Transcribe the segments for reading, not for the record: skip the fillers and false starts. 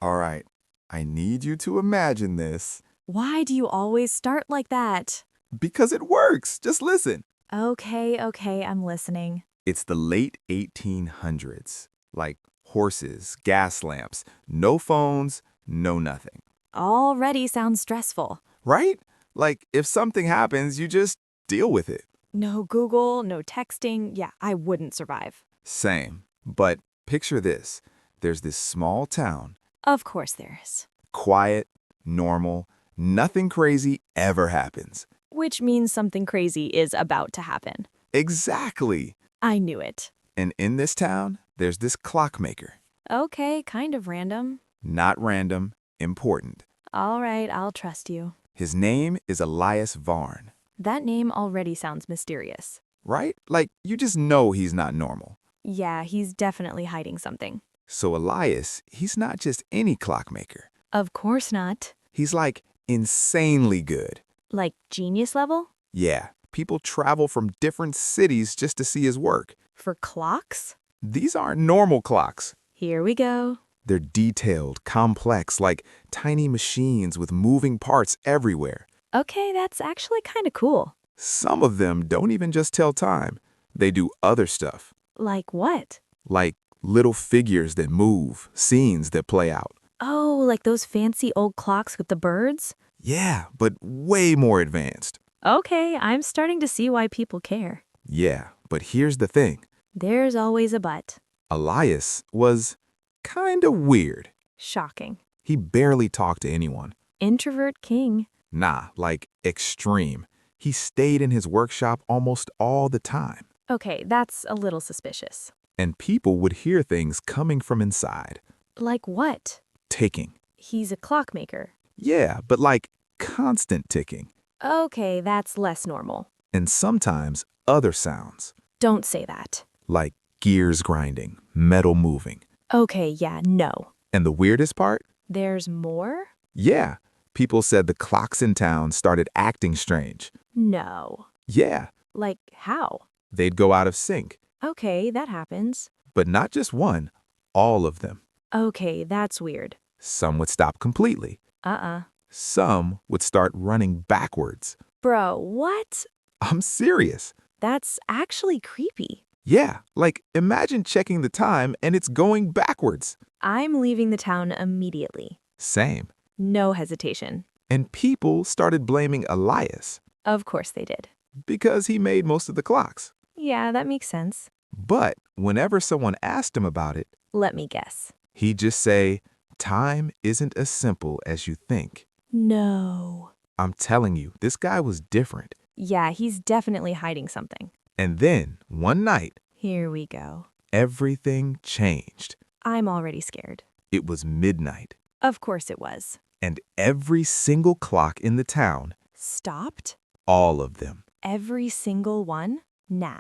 All right, I need you to imagine this Why do you always start like that? because it works. Just listen. Okay, I'm listening. It's the late 1800s, like horses, gas lamps, no phones, no nothing. Already sounds stressful. Right? Like if something happens, you just deal with it. No Google, no texting. Yeah, I wouldn't survive. Same. But picture this. There's this small town, Of course there is. quiet, normal, nothing crazy ever happens. Which means something crazy is about to happen. Exactly. I knew it. And in this town, there's this clockmaker. Okay, kind of random. Not random, important. All right, I'll trust you. His name is Elias Varn, That name already sounds mysterious. right? Like, you just know he's not normal. Yeah, he's definitely hiding something. So Elias, he's not just any clockmaker. Of course not. He's like insanely good. Like genius level? Yeah, people travel from different cities just to see his work. For clocks? These aren't normal clocks. Here we go. They're detailed, complex, like tiny machines with moving parts everywhere. Okay, that's actually kind of cool. Some of them don't even just tell time. They do other stuff, Like what? like little figures that move, scenes that play out. Oh, like those fancy old clocks with the birds? Yeah, but way more advanced. Okay, I'm starting to see why people care. Yeah, but here's the thing. There's always a but. Elias was kinda weird. Shocking. He barely talked to anyone. Introvert king. Nah, like extreme. He stayed in his workshop almost all the time. Okay, that's a little suspicious. And people would hear things coming from inside. Like what? Ticking. He's a clockmaker. Yeah, but like constant ticking. Okay, that's less normal. And sometimes other sounds, Don't say that. like gears grinding, metal moving. Okay, yeah, no. And the weirdest part? There's more? Yeah, people said the clocks in town started acting strange. No. Yeah, Like how? they'd go out of sync. Okay, that happens. But not just one, all of them. Okay, that's weird. Some would stop completely. Uh-uh. Some would start running backwards. Bro, what? I'm serious. That's actually creepy. Yeah, like imagine checking the time and it's going backwards. I'm leaving the town immediately. Same. No hesitation. And people started blaming Elias Of course they did. because he made most of the clocks. Yeah, that makes sense. But whenever someone asked him about it, Let me guess. he'd just say, time isn't as simple as you think. No. I'm telling you, this guy was different. Yeah, he's definitely hiding something. And then, one night, Here we go. everything changed. I'm already scared. It was midnight, Of course it was. and every single clock in the town, Stopped? all of them, Every single one? Nah.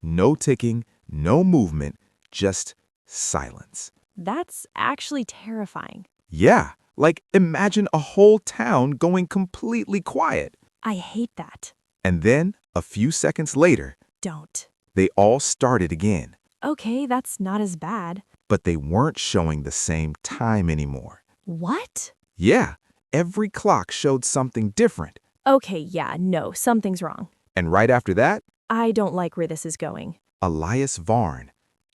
no ticking, no movement, just silence. That's actually terrifying. Yeah, like imagine a whole town going completely quiet. I hate that. And then, a few seconds later, Don't. they all started again. Okay, that's not as bad. But they weren't showing the same time anymore. What? Yeah, every clock showed something different. Okay, yeah, no, something's wrong. And right after that, I don't like where this is going. Elias Varn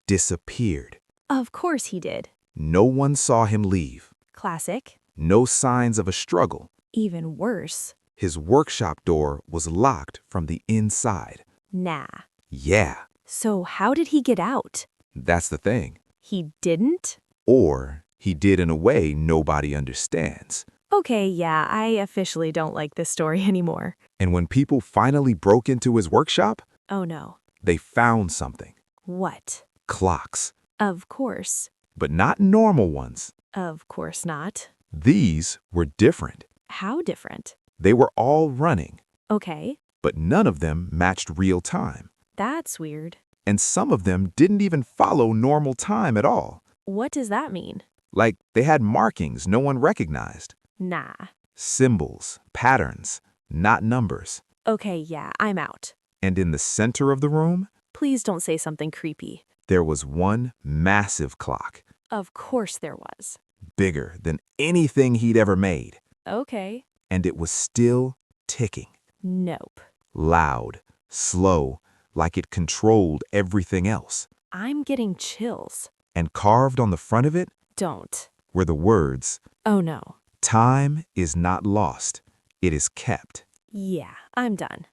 disappeared. Of course he did. No one saw him leave. Classic. No signs of a struggle. Even worse. His workshop door was locked from the inside. Nah. Yeah, So how did he get out? that's the thing. He didn't? Or he did in a way nobody understands. Okay, yeah, I officially don't like this story anymore. And when people finally broke into his workshop, Oh no. they found something. What? Clocks. Of course. But not normal ones. Of course not. These were different. How different? They were all running, Okay, but none of them matched real time. that's weird. And some of them didn't even follow normal time at all. What does that mean? Like they had markings no one recognized. Nah. Symbols, patterns, not numbers. Okay, yeah, I'm out. And in the center of the room, Please don't say something creepy. there was one massive clock. Of course there was. bigger than anything he'd ever made. Okay. And it was still ticking. Nope. Loud, slow, like it controlled everything else. I'm getting chills. And carved on the front of it Don't. were the words, Oh no. "Time is not lost, it is kept." Yeah, I'm done.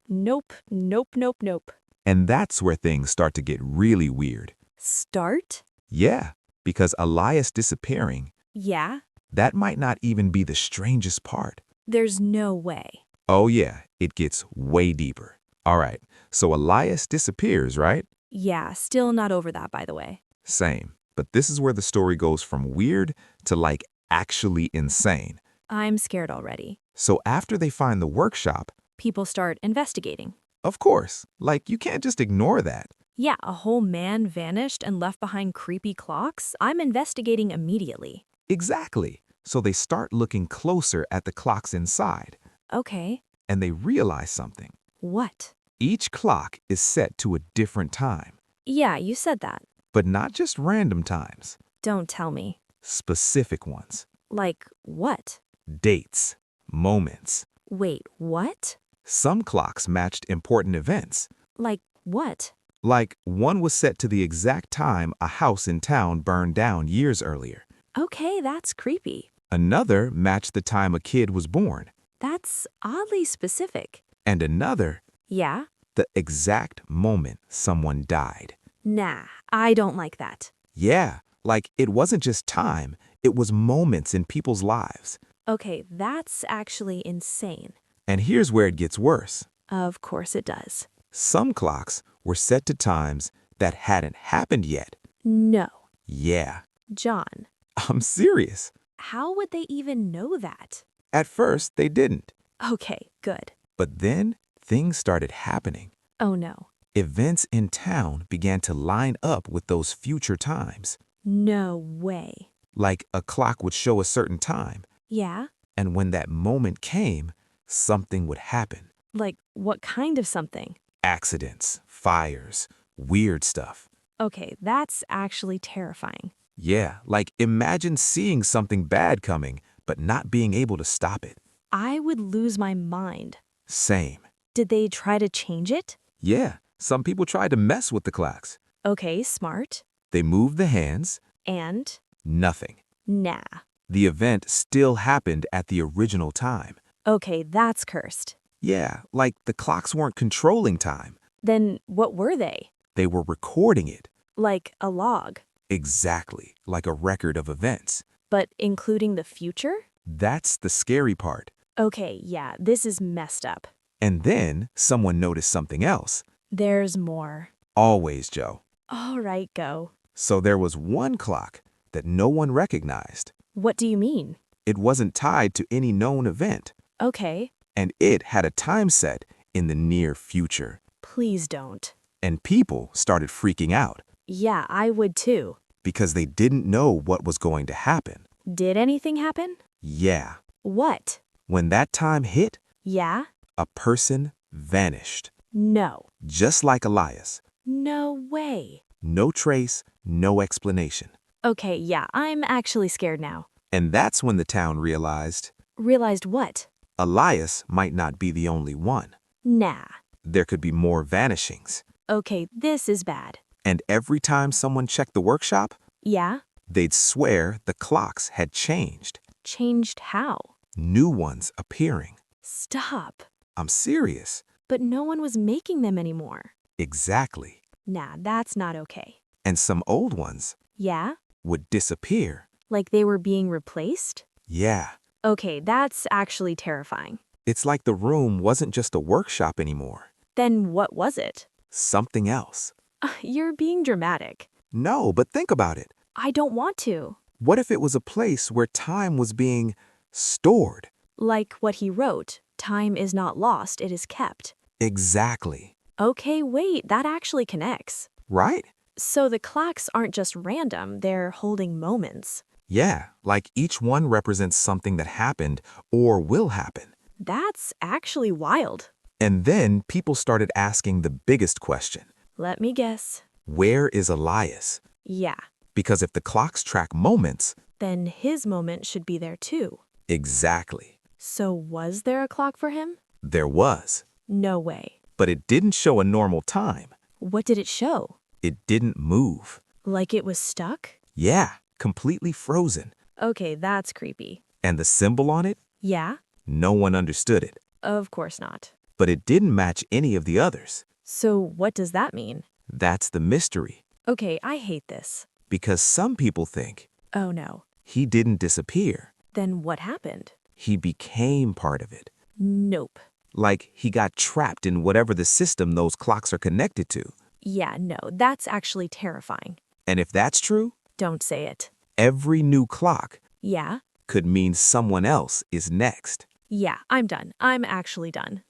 Nope, nope, nope, nope. And that's where things start to get really weird. Start? Yeah, because Elias disappearing, Yeah? that might not even be the strangest part. There's no way. Oh yeah, it gets way deeper. All right, so Elias disappears, right? Yeah, still not over that, by the way. Same. But this is where the story goes from weird to like actually insane. I'm scared already. So after they find the workshop, People start investigating. of course, like you can't just ignore that. Yeah, a whole man vanished and left behind creepy clocks? I'm investigating immediately. Exactly. So they start looking closer at the clocks inside, Okay. and they realize something. What? Each clock is set to a different time, Yeah, you said that. but not just random times, Don't tell me. specific ones. Like, what? Dates, moments. Wait, what? Some clocks matched important events. Like, what? Like, one was set to the exact time a house in town burned down years earlier. Okay, that's creepy. Another matched the time a kid was born. That's oddly specific. And another, Yeah? the exact moment someone died. Nah, I don't like that. Yeah, like it wasn't just time, it was moments in people's lives. Okay, that's actually insane. And here's where it gets worse. Of course it does. Some clocks were set to times that hadn't happened yet. No. Yeah, John, I'm serious. how would they even know that? At first, they didn't. Okay, good. But then, things started happening. Oh no. Events in town began to line up with those future times. No way. Like a clock would show a certain time, Yeah? and when that moment came, something would happen. Like, what kind of something? Accidents, fires, weird stuff. Okay, that's actually terrifying. Yeah, like imagine seeing something bad coming, but not being able to stop it. I would lose my mind. Same. Did they try to change it? Yeah, some people tried to mess with the clocks. Okay, smart. They moved the hands, And? nothing. Nah. The event still happened at the original time. Okay, that's cursed. Yeah, like the clocks weren't controlling time. Then what were they? They were recording it. Like a log, Exactly, like a record of events. but including the future? That's the scary part. Okay, yeah, this is messed up. And then someone noticed something else. There's more. Always, Joe. All right, go. So there was one clock that no one recognized. What do you mean? It wasn't tied to any known event, Okay, and it had a time set in the near future. please don't. And people started freaking out Yeah, I would too. because they didn't know what was going to happen. Did anything happen? Yeah, What? when that time hit, Yeah? a person vanished. No. Just like Elias. No way. No trace, no explanation. Okay, yeah, I'm actually scared now. And that's when the town realized Realized what? Elias might not be the only one. Nah. There could be more vanishings. Okay, this is bad. And every time someone checked the workshop, Yeah? they'd swear the clocks had changed. Changed how? New ones appearing. Stop. I'm serious. But no one was making them anymore. Exactly. Nah, that's not okay. And some old ones Yeah? would disappear. Like they were being replaced? Yeah. Okay, that's actually terrifying. It's like the room wasn't just a workshop anymore. Then what was it? Something else. You're being dramatic. No, but think about it. I don't want to. What if it was a place where time was being stored? Like what he wrote, time is not lost, it is kept. Exactly. Okay, wait, that actually connects. Right? So the clocks aren't just random, they're holding moments. Yeah, like each one represents something that happened or will happen. That's actually wild. And then people started asking the biggest question. Let me guess. Where is Elias? Yeah. Because if the clocks track moments, Then his moment should be there too. exactly, So was there a clock for him? there was. No way. But it didn't show a normal time. What did it show? It didn't move. Like it was stuck? Yeah, completely frozen. Okay, that's creepy. And the symbol on it? Yeah? No one understood it. Of course not. But it didn't match any of the others. So what does that mean? That's the mystery. Okay, I hate this. Because some people think Oh no. he didn't disappear. Then what happened? He became part of it. Nope. Like he got trapped in whatever the system those clocks are connected to. Yeah, no, that's actually terrifying. And if that's true, Don't say it. every new clock Yeah? could mean someone else is next. Yeah, I'm done. I'm actually done.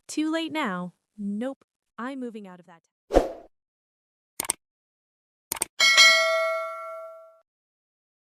Too late now. Nope. I'm moving out of that.